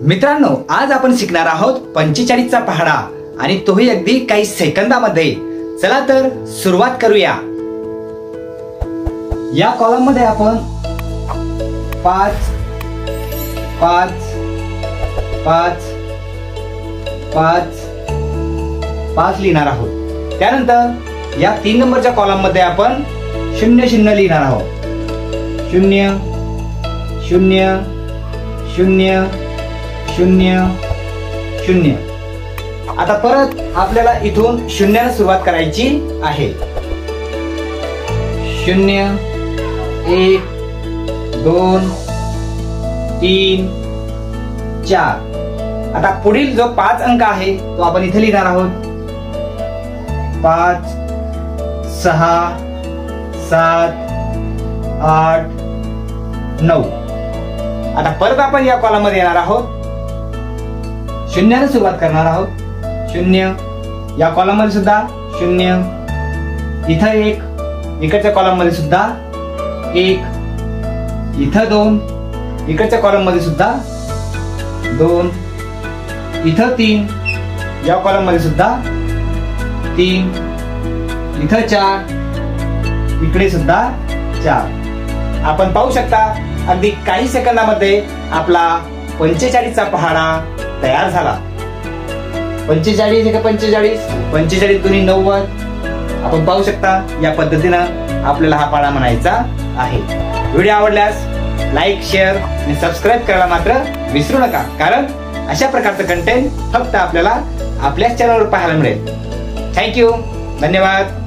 मित्रांनो, आज आपण शिकणार आहोत 45चा पहाडा आणि तोही अगदी काही सेकंदामध्ये। चला तर सुरुवात करूया। या कॉलम मध्ये आपण 5 5 5 5 5 लिहिणार आहोत। त्यानंतर या 3 नंबरच्या कॉलम मध्ये आपण 0 0 लिहिणार आहोत। 0 0 0 0 0। आता परत आपल्याला इथून 0 ने सुरुवात करायची आहे। 0 1 2 3 4। आता पुढील जो 5 अंक आहे तो आपण इथे लिहिणार आहोत। 5 6 7 8 9। आता परत आपण या कॉलम मध्ये येणार आहोत। 0 ने सुरुवात करणार आहोत। 0 या कॉलम मध्ये सुद्धा 0, इथं 1, इकडच्या कॉलम मध्ये सुद्धा 1, इथं 2, इकडच्या कॉलम मध्ये सुद्धा 2, इथं 3, या कॉलम मध्ये सुद्धा 3, इथं 4, इकडे सुद्धा 4। आपण पाहू शकता अगदी काही सेकंदामध्ये आपला 45चा पहाडा तयार झाला। 45 एक 45 45 दुनी 90। आपण पाहू शकता या पद्धतीनं आपल्याला हा पहाडा म्हणायचा आहे। व्हिडिओ आवडल्यास लाईक, शेअर आणि सबस्क्राईब करायला मात्र विसरू नका, कारण अशा प्रकारचं कंटेंट फक्त आपल्याला आपल्याच चॅनलवर पाहायला मिळेल। थँक्यू, धन्यवाद।